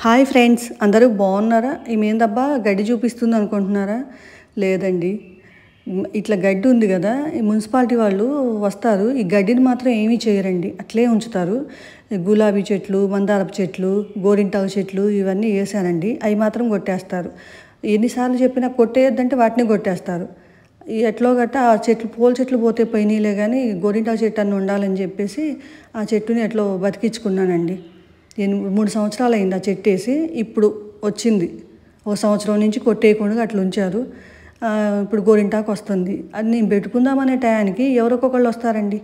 Hi friends, అందరూ బాగున్నారా? ఈమెందబ్బా గడ్డి చూపిస్తుంది అనుకుంటున్నారా? లేదండి. ఇట్లా గడ్డి ఉంది కదా, ఈ మున్సిపాలిటీ వాళ్ళు వస్తారు. ఈ గడ్డిని మాత్రం ఏమీ చేయరండి, అట్లే ఉంచుతారు. గులాబీ చెట్లు, మందారపు చెట్లు, గోరింటాకు చెట్లు ఇవన్నీ వేసానండి. అవి మాత్రం కొట్టేస్తారు. ఎన్నిసార్లు చెప్పినా కొట్టేయొద్దంటే వాటిని కొట్టేస్తారు. ఎట్లో గట్ట ఆ చెట్లు, పూల చెట్లు పోతే పోయినాయిలే కానీ గోరింటాకు చెట్టు అన్న ఉండాలని చెప్పేసి ఆ చెట్టుని ఎట్లో బతికించుకున్నానండి. 3 సంవత్సరాలు అయింది ఆ చెట్టు వేసి. ఇప్పుడు వచ్చింది. ఒక సంవత్సరం నుంచి కొట్టేయకుండా అట్లా ఉంచారు. ఇప్పుడు గోరింటాకు వస్తుంది. అది నేను పెట్టుకుందామనే టయానికి ఎవరికొకళ్ళు వస్తారండి.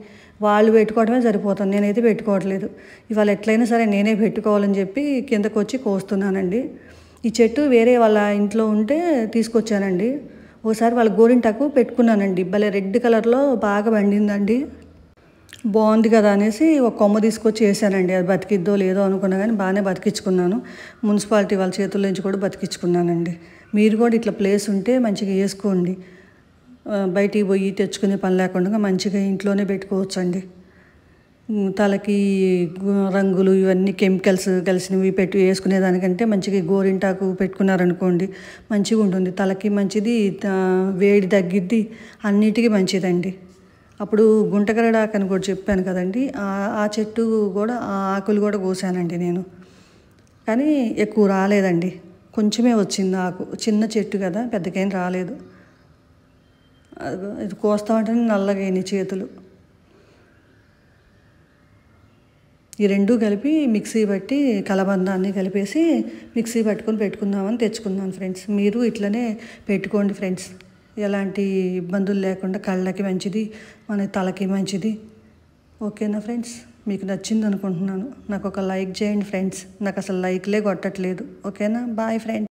వాళ్ళు పెట్టుకోవడమే సరిపోతుంది. నేనైతే పెట్టుకోవట్లేదు. ఇవాళ ఎట్లయినా సరే నేనే పెట్టుకోవాలని చెప్పి కిందకు వచ్చి కోస్తున్నానండి. ఈ చెట్టు వేరే వాళ్ళ ఇంట్లో ఉంటే తీసుకొచ్చానండి. ఒకసారి వాళ్ళ గోరింటాకు పెట్టుకున్నానండి. భలే రెడ్ కలర్లో బాగా పండిందండి. బాగుంది కదా అనేసి ఒక కొమ్మ తీసుకొచ్చి వేసానండి. అది బతికిద్దో లేదో అనుకున్నా కానీ బాగానే బతికించుకున్నాను. మున్సిపాలిటీ వాళ్ళ చేతుల నుంచి కూడా బతికించుకున్నానండి. మీరు కూడా ఇట్లా ప్లేస్ ఉంటే మంచిగా వేసుకోండి. బయటికి పోయి తెచ్చుకునే పని లేకుండా మంచిగా ఇంట్లోనే పెట్టుకోవచ్చండి. తలకి రంగులు ఇవన్నీ కెమికల్స్ కలిసినవి వేసుకునేదానికంటే మంచిగా గోరింటాకు పెట్టుకున్నారనుకోండి మంచిగా ఉంటుంది. తలకి మంచిది, వేడి తగ్గిద్ది, అన్నిటికీ మంచిదండి. అప్పుడు గుంటగరడాకు అని కూడా చెప్పాను కదండి, ఆ చెట్టు కూడా ఆ ఆకులు కూడా కోసానండి నేను. కానీ ఎక్కువ రాలేదండి, కొంచెమే వచ్చింది ఆకు. చిన్న చెట్టు కదా, పెద్దకేం రాలేదు. ఇది కోస్తామంటే నల్లగా అయినాయి చేతులు. ఈ రెండు కలిపి మిక్సీ పట్టి కలబందాన్ని కలిపేసి మిక్సీ పట్టుకొని పెట్టుకుందామని తెచ్చుకున్నాను ఫ్రెండ్స్. మీరు ఇట్లనే పెట్టుకోండి ఫ్రెండ్స్. ఎలాంటి ఇబ్బందులు లేకుండా కళ్ళకి మంచిది, మన తలకి మంచిది. ఓకేనా ఫ్రెండ్స్? మీకు నచ్చింది అనుకుంటున్నాను. నాకు ఒక లైక్ చేయండి ఫ్రెండ్స్. నాకు అసలు లైక్లే కొట్టట్లేదు. ఓకేనా? Bye friends.